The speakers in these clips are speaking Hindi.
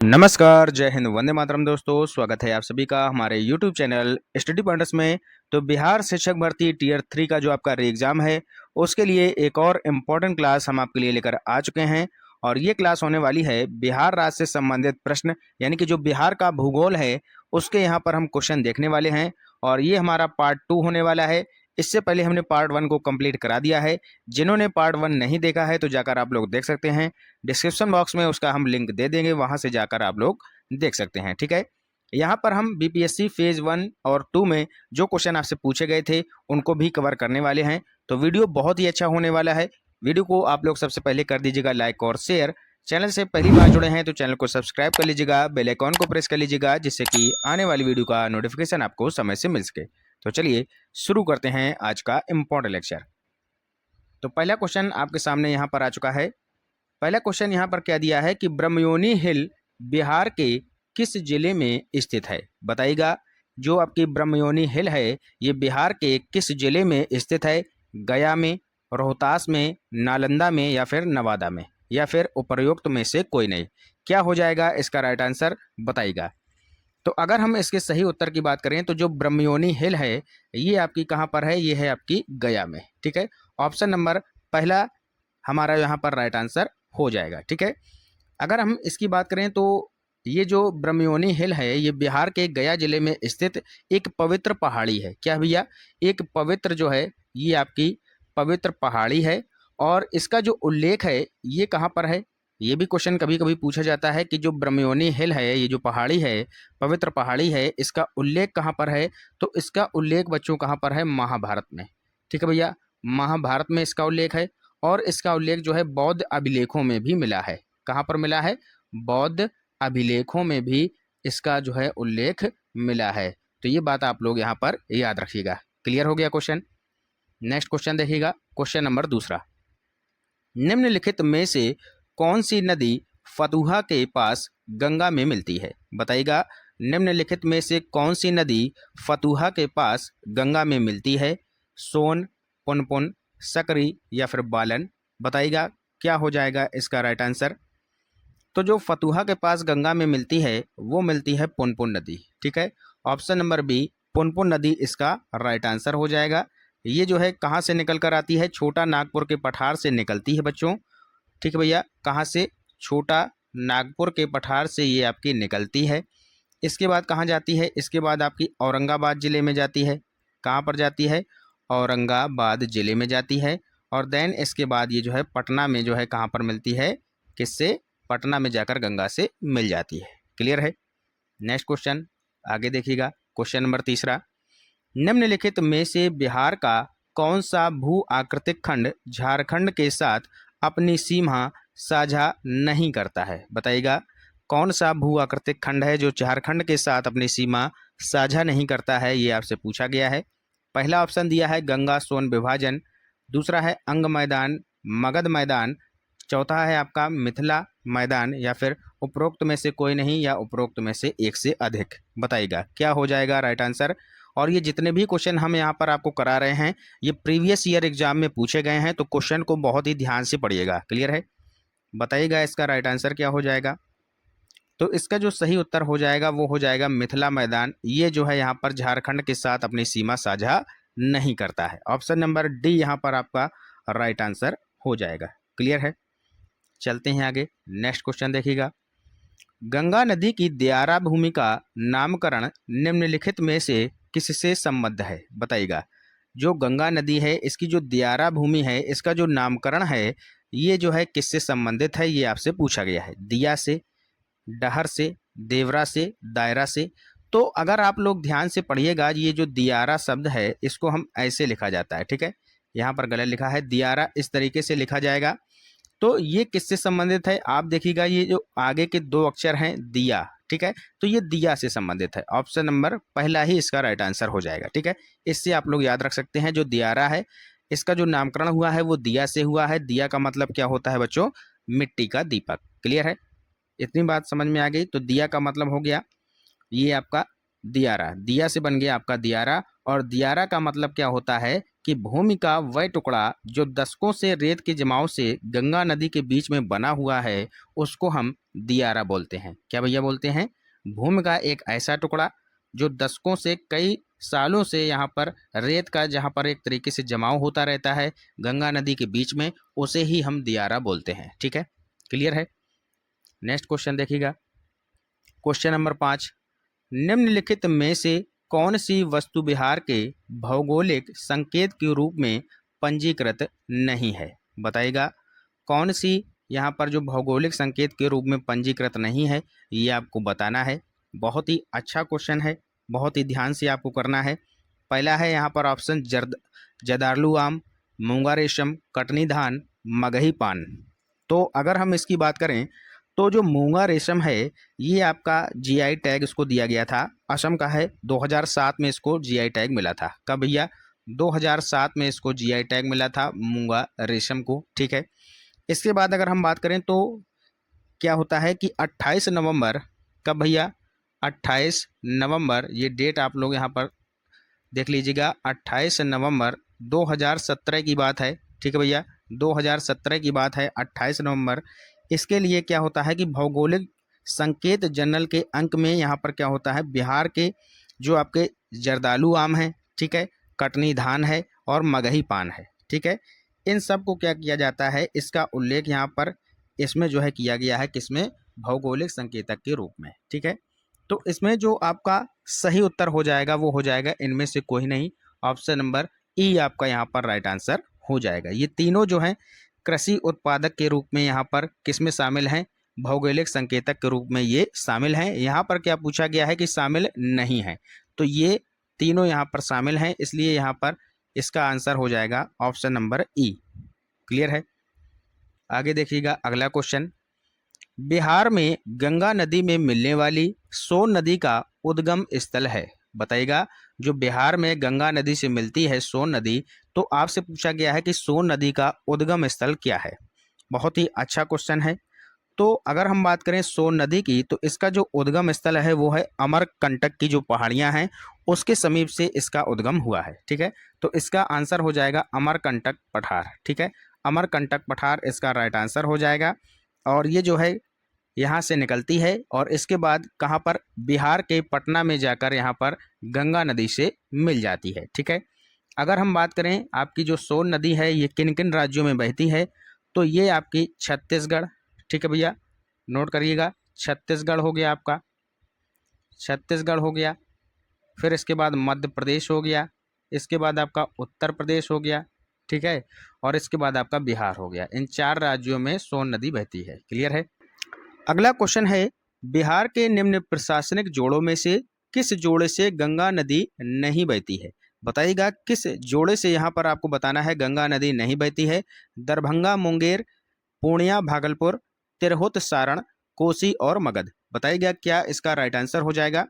नमस्कार, जय हिंद, वंदे मातरम दोस्तों। स्वागत है आप सभी का हमारे यूट्यूब चैनल स्टडी पॉइंट्स में। तो बिहार शिक्षक भर्ती टियर 3 का जो आपका री एग्ज़ाम है, उसके लिए एक और इम्पॉर्टेंट क्लास हम आपके लिए लेकर आ चुके हैं। और ये क्लास होने वाली है बिहार राज्य से संबंधित प्रश्न, यानी कि जो बिहार का भूगोल है, उसके यहाँ पर हम क्वेश्चन देखने वाले हैं। और ये हमारा पार्ट 2 होने वाला है। इससे पहले हमने पार्ट 1 को कंप्लीट करा दिया है। जिन्होंने पार्ट 1 नहीं देखा है तो जाकर आप लोग देख सकते हैं। डिस्क्रिप्शन बॉक्स में उसका हम लिंक दे देंगे, वहां से जाकर आप लोग देख सकते हैं। ठीक है, यहाँ पर हम बीपीएससी फेज 1 और 2 में जो क्वेश्चन आपसे पूछे गए थे उनको भी कवर करने वाले हैं। तो वीडियो बहुत ही अच्छा होने वाला है। वीडियो को आप लोग सबसे पहले कर दीजिएगा लाइक और शेयर। चैनल से पहली बार जुड़े हैं तो चैनल को सब्सक्राइब कर लीजिएगा, बेल आइकॉन को प्रेस कर लीजिएगा, जिससे कि आने वाली वीडियो का नोटिफिकेशन आपको समय से मिल सके। तो चलिए शुरू करते हैं आज का इम्पोर्टेंट लेक्चर। तो पहला क्वेश्चन आपके सामने यहाँ पर आ चुका है। पहला क्वेश्चन यहाँ पर क्या दिया है कि ब्रह्मयोनी हिल बिहार के किस जिले में स्थित है? बताइएगा। जो आपकी ब्रह्मयोनी हिल है ये बिहार के किस जिले में स्थित है? गया में, रोहतास में, नालंदा में या फिर नवादा में, या फिर उपर्युक्त में से कोई नहीं। क्या हो जाएगा इसका राइट आंसर? बताइएगा। तो अगर हम इसके सही उत्तर की बात करें तो जो ब्रह्मयोनी हिल है ये आपकी कहाँ पर है? ये है आपकी गया में। ठीक है, ऑप्शन नंबर पहला हमारा यहाँ पर राइट आंसर हो जाएगा। ठीक है, अगर हम इसकी बात करें तो ये जो ब्रह्मयोनी हिल है ये बिहार के गया जिले में स्थित एक पवित्र पहाड़ी है। क्या भैया? एक पवित्र जो है ये आपकी पवित्र पहाड़ी है। और इसका जो उल्लेख है ये कहाँ पर है? ये भी क्वेश्चन कभी कभी पूछा जाता है कि जो ब्रह्मयोनी हिल है, ये जो पहाड़ी है, पवित्र पहाड़ी है, इसका उल्लेख कहाँ पर है? तो इसका उल्लेख बच्चों कहाँ पर है? महाभारत में। ठीक है भैया, महाभारत में इसका उल्लेख है। और इसका उल्लेख जो है बौद्ध अभिलेखों में भी मिला है। कहाँ पर मिला है? बौद्ध अभिलेखों में भी इसका जो है उल्लेख मिला है। तो ये बात आप लोग यहाँ पर याद रखिएगा। क्लियर हो गया क्वेश्चन? नेक्स्ट क्वेश्चन देखिएगा, क्वेश्चन नंबर दूसरा। निम्नलिखित में से कौन सी नदी फतुहा के पास गंगा में मिलती है? बताइएगा। निम्नलिखित में से कौन सी नदी फतुहा के पास गंगा में मिलती है? सोन, पुनपुन, सकरी या फिर बालन? बताइएगा क्या हो जाएगा इसका राइट आंसर? तो जो फतुहा के पास गंगा में मिलती है वो मिलती है पुनपुन नदी। ठीक है, ऑप्शन नंबर बी पुनपुन नदी इसका राइट आंसर हो जाएगा। ये जो है कहाँ से निकल कर आती है? छोटा नागपुर के पठार से निकलती है बच्चों। ठीक है भैया, कहाँ से? छोटा नागपुर के पठार से ये आपकी निकलती है। इसके बाद कहाँ जाती है? इसके बाद आपकी औरंगाबाद ज़िले में जाती है। कहाँ पर जाती है? औरंगाबाद ज़िले में जाती है। और देन इसके बाद ये जो है पटना में जो है कहाँ पर मिलती है? किससे? पटना में जाकर गंगा से मिल जाती है। क्लियर है? नेक्स्ट क्वेश्चन आगे देखिएगा, क्वेश्चन नंबर तीसरा। निम्नलिखित में से बिहार का कौन सा भू आकृतिक खंड झारखंड के साथ अपनी सीमा साझा नहीं करता है? बताइएगा कौन सा भू आकृतिक खंड है जो झारखंड के साथ अपनी सीमा साझा नहीं करता है? ये आपसे पूछा गया है। पहला ऑप्शन दिया है गंगा सोन विभाजन, दूसरा है अंग मैदान, मगध मैदान, चौथा है आपका मिथिला मैदान, या फिर उपरोक्त में से कोई नहीं या उपरोक्त में से एक से अधिक। बताइएगा क्या हो जाएगा राइट आंसर? और ये जितने भी क्वेश्चन हम यहाँ पर आपको करा रहे हैं ये प्रीवियस ईयर एग्जाम में पूछे गए हैं, तो क्वेश्चन को बहुत ही ध्यान से पढ़िएगा। क्लियर है? बताइएगा इसका राइट आंसर क्या हो जाएगा? तो इसका जो सही उत्तर हो जाएगा वो हो जाएगा मिथिला मैदान। ये जो है यहाँ पर झारखंड के साथ अपनी सीमा साझा नहीं करता है। ऑप्शन नंबर डी यहाँ पर आपका राइट आंसर हो जाएगा। क्लियर है? चलते हैं आगे, नेक्स्ट क्वेश्चन देखिएगा। गंगा नदी की दियारा भूमि का नामकरण निम्नलिखित में से किससे संबद्ध है? बताइएगा। जो गंगा नदी है इसकी जो दियारा भूमि है इसका जो नामकरण है ये जो है किससे संबंधित है? ये आपसे पूछा गया है। दिया से, डहर से, देवरा से, दायरा से। तो अगर आप लोग ध्यान से पढ़िएगा, ये जो दियारा शब्द है इसको हम ऐसे लिखा जाता है। ठीक है, यहाँ पर गलत लिखा है, दियारा इस तरीके से लिखा जाएगा। तो ये किससे संबंधित है? आप देखिएगा ये जो आगे के दो अक्षर हैं दिया, ठीक है, तो ये दिया से संबंधित है। ऑप्शन नंबर पहला ही इसका राइट आंसर हो जाएगा। ठीक है, इससे आप लोग याद रख सकते हैं जो दियारा है इसका जो नामकरण हुआ है वो दिया से हुआ है। दिया का मतलब क्या होता है बच्चों? मिट्टी का दीपक। क्लियर है? इतनी बात समझ में आ गई। तो दिया का मतलब हो गया ये आपका दियारा, दिया से बन गया आपका दियारा। और दियारा का मतलब क्या होता है? कि भूमि का वह टुकड़ा जो दशकों से रेत के जमाव से गंगा नदी के बीच में बना हुआ है उसको हम दियारा बोलते हैं। क्या भैया बोलते हैं? भूमि का एक ऐसा टुकड़ा जो दशकों से, कई सालों से यहाँ पर रेत का जहाँ पर एक तरीके से जमाव होता रहता है गंगा नदी के बीच में, उसे ही हम दियारा बोलते हैं। ठीक है, क्लियर है। नेक्स्ट क्वेश्चन देखिएगा, क्वेश्चन नंबर 5, निम्नलिखित में से कौन सी वस्तु बिहार के भौगोलिक संकेत के रूप में पंजीकृत नहीं है? बताइएगा कौन सी यहाँ पर जो भौगोलिक संकेत के रूप में पंजीकृत नहीं है, ये आपको बताना है। बहुत ही अच्छा क्वेश्चन है, बहुत ही ध्यान से आपको करना है। पहला है यहाँ पर ऑप्शन जर्दालू आम, मूंगा रेशम, कटनी धान, मगही पान। तो अगर हम इसकी बात करें तो जो मूंगा रेशम है ये आपका जीआई टैग इसको दिया गया था, असम का है। 2007 में इसको जीआई टैग मिला था। कब भैया? 2007 में इसको जीआई टैग मिला था मूंगा रेशम को। ठीक है, इसके बाद अगर हम बात करें तो क्या होता है कि 28 नवंबर, कब भैया? 28 नवंबर, ये डेट आप लोग यहाँ पर देख लीजिएगा, 28 नवंबर 2017 की बात है। ठीक है भैया, 2017 की बात है, 28 नवंबर। इसके लिए क्या होता है कि भौगोलिक संकेत जर्नल के अंक में यहाँ पर क्या होता है, बिहार के जो आपके जर्दालू आम है, ठीक है, कटनी धान है और मगही पान है, ठीक है, इन सब को क्या किया जाता है, इसका उल्लेख यहाँ पर इसमें जो है किया गया है, किसमें? भौगोलिक संकेतक के रूप में। ठीक है, तो इसमें जो आपका सही उत्तर हो जाएगा वो हो जाएगा इनमें से कोई नहीं, ऑप्शन नंबर ई आपका यहाँ पर राइट आंसर हो जाएगा। ये तीनों जो है कृषि उत्पादक के रूप में यहाँ पर किसमें शामिल हैं? भौगोलिक संकेतक के रूप में ये शामिल हैं। यहाँ पर क्या पूछा गया है कि शामिल नहीं है, तो ये तीनों यहाँ पर शामिल हैं, इसलिए यहाँ पर इसका आंसर हो जाएगा ऑप्शन नंबर ई। क्लियर है। आगे देखिएगा अगला क्वेश्चन, बिहार में गंगा नदी में मिलने वाली सोन नदी का उद्गम स्थल है। बताइएगा, जो बिहार में गंगा नदी से मिलती है सोन नदी, तो आपसे पूछा गया है कि सोन नदी का उद्गम स्थल क्या है। बहुत ही अच्छा क्वेश्चन है। तो अगर हम बात करें सोन नदी की, तो इसका जो उद्गम स्थल है वो है अमरकंटक की जो पहाड़ियां हैं उसके समीप से इसका उद्गम हुआ है। ठीक है, तो इसका आंसर हो जाएगा अमरकंटक पठार। ठीक है, अमरकंटक पठार इसका राइट आंसर हो जाएगा। और ये जो है यहाँ से निकलती है और इसके बाद कहाँ पर? बिहार के पटना में जाकर यहाँ पर गंगा नदी से मिल जाती है। ठीक है, अगर हम बात करें आपकी जो सोन नदी है ये किन किन राज्यों में बहती है, तो ये आपकी छत्तीसगढ़, ठीक है भैया, नोट करिएगा, छत्तीसगढ़ हो गया आपका, छत्तीसगढ़ हो गया, फिर इसके बाद मध्य प्रदेश हो गया, इसके बाद आपका उत्तर प्रदेश हो गया, ठीक है, और इसके बाद आपका बिहार हो गया। इन 4 राज्यों में सोन नदी बहती है। क्लियर है। अगला क्वेश्चन है, बिहार के निम्न प्रशासनिक जोड़ों में से किस जोड़े से गंगा नदी नहीं बहती है? बताइएगा किस जोड़े से यहाँ पर आपको बताना है गंगा नदी नहीं बहती है। दरभंगा, मुंगेर, पूर्णिया, भागलपुर, तिरहुत, सारण, कोसी और मगध। बताइएगा क्या इसका राइट आंसर हो जाएगा।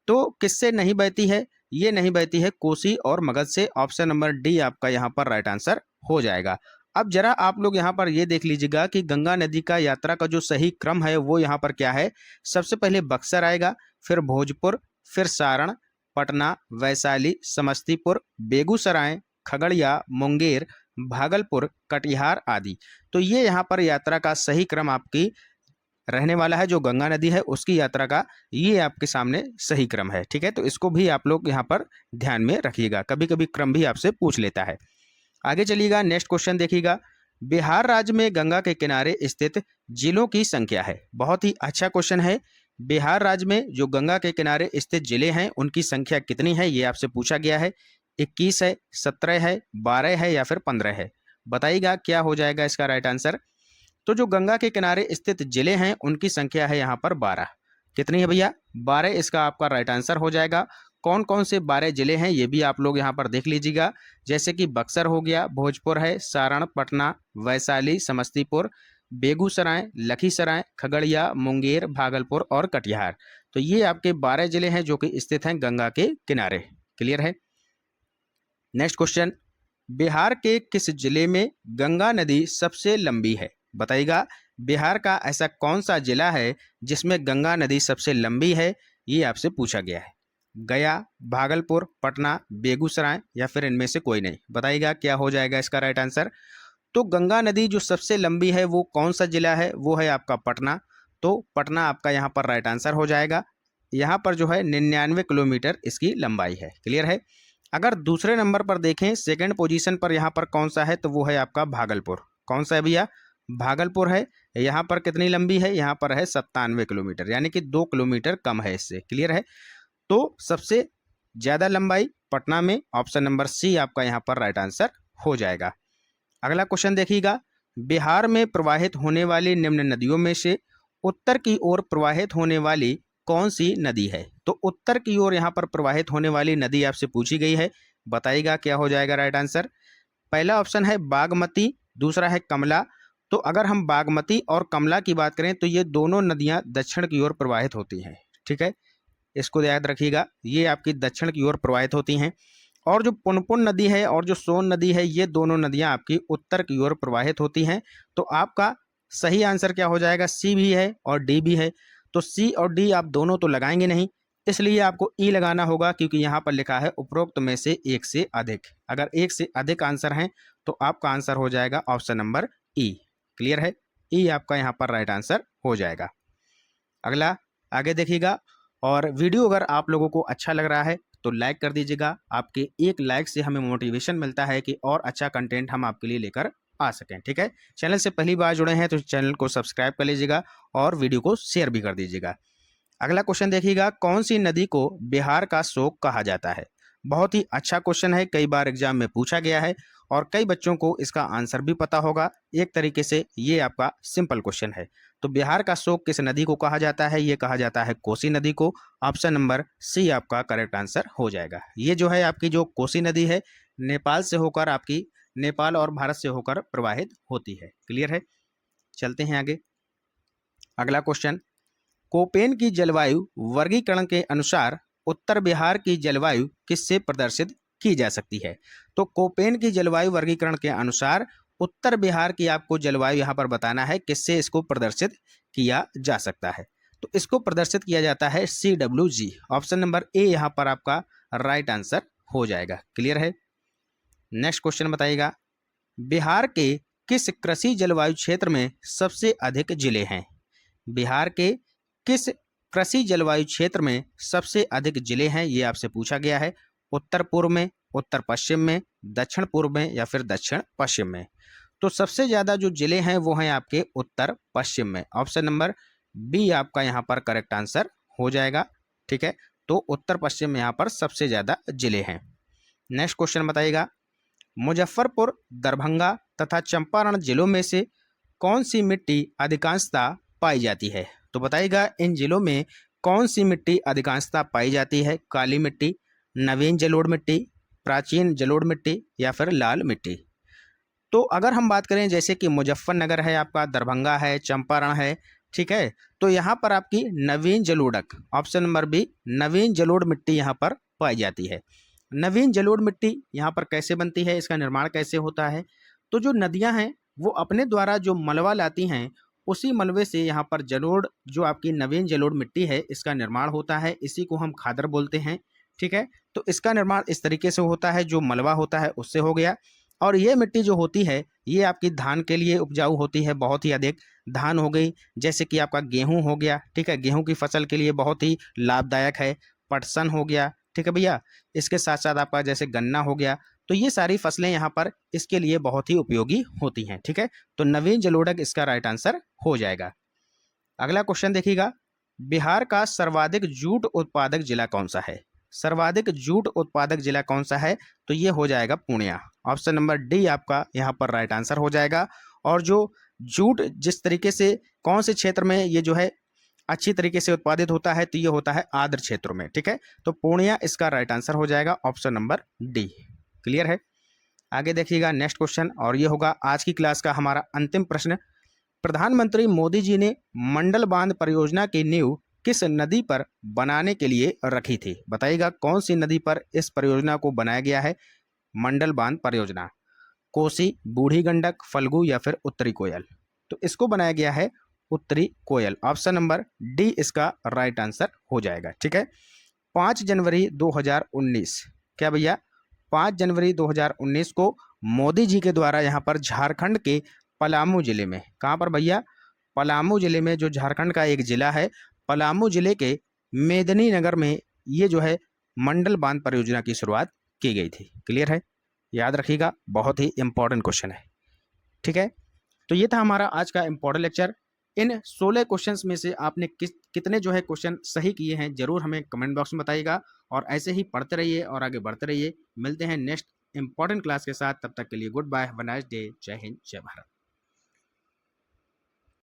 तो किससे नहीं बहती है? ये नहीं बहती है कोसी और मगध से। ऑप्शन नंबर डी आपका यहाँ पर राइट आंसर हो जाएगा। अब जरा आप लोग यहाँ पर ये देख लीजिएगा कि गंगा नदी का यात्रा का जो सही क्रम है वो यहाँ पर क्या है। सबसे पहले बक्सर आएगा, फिर भोजपुर, फिर सारण, पटना, वैशाली, समस्तीपुर, बेगूसराय, खगड़िया, मुंगेर, भागलपुर, कटिहार आदि। तो ये यहाँ पर यात्रा का सही क्रम आपकी रहने वाला है। जो गंगा नदी है उसकी यात्रा का ये आपके सामने सही क्रम है। ठीक है, तो इसको भी आप लोग यहाँ पर ध्यान में रखिएगा, कभी कभी क्रम भी आपसे पूछ लेता है। आगे चलिएगा, नेक्स्ट क्वेश्चन देखिएगा, बिहार राज्य में गंगा के किनारे स्थित जिलों की संख्या है। बहुत ही अच्छा क्वेश्चन है। बिहार राज्य में जो गंगा के किनारे स्थित जिले हैं उनकी संख्या कितनी है, ये आपसे पूछा गया है। 21 है, 17 है, 12 है या फिर 15 है। बताइएगा क्या हो जाएगा इसका राइट आंसर। तो जो गंगा के किनारे स्थित जिले हैं उनकी संख्या है यहाँ पर 12। कितनी है भैया? 12 इसका आपका राइट आंसर हो जाएगा। कौन कौन से 12 जिले हैं ये भी आप लोग यहाँ पर देख लीजिएगा, जैसे कि बक्सर हो गया, भोजपुर है, सारण, पटना, वैशाली, समस्तीपुर, बेगूसराय, लखीसराय, खगड़िया, मुंगेर, भागलपुर और कटिहार। तो ये आपके 12 जिले हैं जो कि स्थित हैं गंगा के किनारे। क्लियर है। नेक्स्ट क्वेश्चन, बिहार के किस जिले में गंगा नदी सबसे लंबी है? बताइएगा बिहार का ऐसा कौन सा जिला है जिसमें गंगा नदी सबसे लंबी है, ये आपसे पूछा गया है। गया, भागलपुर, पटना, बेगूसराय या फिर इनमें से कोई नहीं? बताइएगा क्या हो जाएगा इसका राइट आंसर। तो गंगा नदी जो सबसे लंबी है वो कौन सा जिला है? वो है आपका पटना। तो पटना आपका यहाँ पर राइट आंसर हो जाएगा। यहाँ पर जो है 99 किलोमीटर इसकी लंबाई है। क्लियर है। अगर दूसरे नंबर पर देखें, सेकंड पोजीशन पर यहाँ पर कौन सा है? तो वो है आपका भागलपुर। कौन सा है भैया? भागलपुर है। यहाँ पर कितनी लंबी है? यहाँ पर है 97 किलोमीटर, यानी कि 2 किलोमीटर कम है इससे। क्लियर है। तो सबसे ज़्यादा लंबाई पटना में, ऑप्शन नंबर सी आपका यहाँ पर राइट आंसर हो जाएगा। अगला क्वेश्चन देखिएगा, बिहार में प्रवाहित होने वाली निम्न नदियों में से उत्तर की ओर प्रवाहित होने वाली कौन सी नदी है? तो उत्तर की ओर यहाँ पर प्रवाहित होने वाली नदी आपसे पूछी गई है। बताइएगा क्या हो जाएगा राइट आंसर। पहला ऑप्शन है बागमती, दूसरा है कमला। तो अगर हम बागमती और कमला की बात करें तो ये दोनों नदियाँ दक्षिण की ओर प्रवाहित होती हैं। ठीक है, इसको याद रखिएगा, ये आपकी दक्षिण की ओर प्रवाहित होती हैं। और जो पुनपुन नदी है और जो सोन नदी है, ये दोनों नदियां आपकी उत्तर की ओर प्रवाहित होती हैं। तो आपका सही आंसर क्या हो जाएगा? सी भी है और डी भी है। तो सी और डी आप दोनों तो लगाएंगे नहीं, इसलिए आपको ई लगाना होगा, क्योंकि यहाँ पर लिखा है उपरोक्त में से एक से अधिक। अगर एक से अधिक आंसर हैं तो आपका आंसर हो जाएगा ऑप्शन नंबर ई। क्लियर है, ई आपका यहाँ पर राइट आंसर हो जाएगा। अगला आगे देखिएगा, और वीडियो अगर आप लोगों को अच्छा लग रहा है तो लाइक कर दीजिएगा। आपके एक लाइक से हमें मोटिवेशन मिलता है कि और अच्छा कंटेंट हम आपके लिए लेकर आ सकें। ठीक है, चैनल से पहली बार जुड़े हैं तो चैनल को सब्सक्राइब कर लीजिएगा और वीडियो को शेयर भी कर दीजिएगा। अगला क्वेश्चन देखिएगा, कौन सी नदी को बिहार का शोक कहा जाता है? बहुत ही अच्छा क्वेश्चन है, कई बार एग्जाम में पूछा गया है और कई बच्चों को इसका आंसर भी पता होगा। एक तरीके से ये आपका सिंपल क्वेश्चन है। तो बिहार का शोक किस नदी को कहा जाता है? ये कहा जाता है कोसी नदी को। ऑप्शन नंबर सी आपका करेक्ट आंसर हो जाएगा। ये जो है आपकी जो कोसी नदी है, नेपाल से होकर आपकी, नेपाल और भारत से होकर प्रवाहित होती है। क्लियर है, चलते हैं आगे। अगला क्वेश्चन, कोपेन की जलवायु वर्गीकरण के अनुसार उत्तर बिहार की जलवायु किससे प्रदर्शित की जा सकती है? तो कोपेन की जलवायु वर्गीकरण के अनुसार उत्तर बिहार की आपको जलवायु यहाँ पर बताना है, किससे इसको प्रदर्शित किया जा सकता है। तो इसको प्रदर्शित किया जाता है CWG। ऑप्शन नंबर ए यहाँ पर आपका राइट आंसर हो जाएगा। क्लियर है। नेक्स्ट क्वेश्चन बताइएगा, बिहार के किस कृषि जलवायु क्षेत्र में सबसे अधिक जिले हैं? बिहार के किस कृषि जलवायु क्षेत्र में सबसे अधिक जिले हैं, ये आपसे पूछा गया है। उत्तर पूर्व में, उत्तर पश्चिम में, दक्षिण पूर्व में या फिर दक्षिण पश्चिम में? तो सबसे ज़्यादा जो जिले हैं वो हैं आपके उत्तर पश्चिम में। ऑप्शन नंबर बी आपका यहाँ पर करेक्ट आंसर हो जाएगा। ठीक है, तो उत्तर पश्चिम में यहाँ पर सबसे ज़्यादा जिले हैं। नेक्स्ट क्वेश्चन बताइएगा, मुजफ्फरपुर, दरभंगा तथा चंपारण जिलों में से कौन सी मिट्टी अधिकांशतः पाई जाती है? तो बताइएगा इन जिलों में कौन सी मिट्टी अधिकांशतः पाई जाती है? काली मिट्टी, नवीन जलोढ़ मिट्टी, प्राचीन जलोढ़ मिट्टी या फिर लाल मिट्टी? तो अगर हम बात करें जैसे कि मुजफ्फरनगर है आपका, दरभंगा है, चंपारण है, ठीक है, तो यहाँ पर आपकी नवीन जलोढ़, ऑप्शन नंबर बी, नवीन जलोढ़ मिट्टी यहाँ पर पाई जाती है। नवीन जलोढ़ मिट्टी यहाँ पर कैसे बनती है, इसका निर्माण कैसे होता है? तो जो नदियाँ हैं वो अपने द्वारा जो मलबा लाती हैं, उसी मलबे से यहाँ पर जलोढ़, जो आपकी नवीन जलोढ़ मिट्टी है, इसका निर्माण होता है। इसी को हम खादर बोलते हैं। ठीक है, तो इसका निर्माण इस तरीके से होता है, जो मलबा होता है उससे हो गया। और ये मिट्टी जो होती है ये आपकी धान के लिए उपजाऊ होती है, बहुत ही अधिक। धान हो गई, जैसे कि आपका गेहूं हो गया, ठीक है, गेहूं की फसल के लिए बहुत ही लाभदायक है। पटसन हो गया, ठीक है भैया, इसके साथ साथ आपका जैसे गन्ना हो गया, तो ये सारी फसलें यहाँ पर इसके लिए बहुत ही उपयोगी होती हैं। ठीक है, तो नवीन जलोढ़ इसका राइट आंसर हो जाएगा। अगला क्वेश्चन देखिएगा, बिहार का सर्वाधिक जूट उत्पादक जिला कौन सा है? सर्वाधिक जूट उत्पादक जिला कौन सा है? तो ये हो जाएगा पूर्णिया। ऑप्शन नंबर डी आपका यहाँ पर राइट आंसर हो जाएगा। और जो जूट जिस तरीके से, कौन से क्षेत्र में ये जो है अच्छी तरीके से उत्पादित होता है, तो ये होता है आर्द्र क्षेत्रों में। ठीक है, तो पूर्णिया इसका राइट आंसर हो जाएगा, ऑप्शन नंबर डी। क्लियर है। आगे देखिएगा नेक्स्ट क्वेश्चन, और ये होगा आज की क्लास का हमारा अंतिम प्रश्न। प्रधानमंत्री मोदी जी ने मंडल बांध परियोजना की नींव किस नदी पर बनाने के लिए रखी थी? बताइएगा कौन सी नदी पर इस परियोजना को बनाया गया है? मंडल बांध परियोजना, कोसी, बूढ़ी गंडक, फल्गु या फिर उत्तरी कोयल? तो इसको बनाया गया है उत्तरी कोयल। ऑप्शन नंबर डी इसका राइट आंसर हो जाएगा। ठीक है, 5 जनवरी 2019, क्या भैया 5 जनवरी 2019 को मोदी जी के द्वारा यहाँ पर झारखंड के पलामू जिले में, कहाँ पर भैया, पलामू जिले में, जो झारखंड का एक जिला है, पलामू जिले के मेदिनीनगर में ये जो है मंडल बांध परियोजना की शुरुआत की गई थी। क्लियर है, याद रखिएगा, बहुत ही इंपॉर्टेंट क्वेश्चन है। ठीक है, तो ये था हमारा आज का इंपॉर्टेंट लेक्चर। इन 16 क्वेश्चंस में से आपने कितने जो है क्वेश्चन सही किए हैं, जरूर हमें कमेंट बॉक्स में बताइएगा। और ऐसे ही पढ़ते रहिए और आगे बढ़ते रहिए। मिलते हैं नेक्स्ट इंपॉर्टेंट क्लास के साथ, तब तक के लिए good bye, have a nice day, जय हिंद, जय भारत।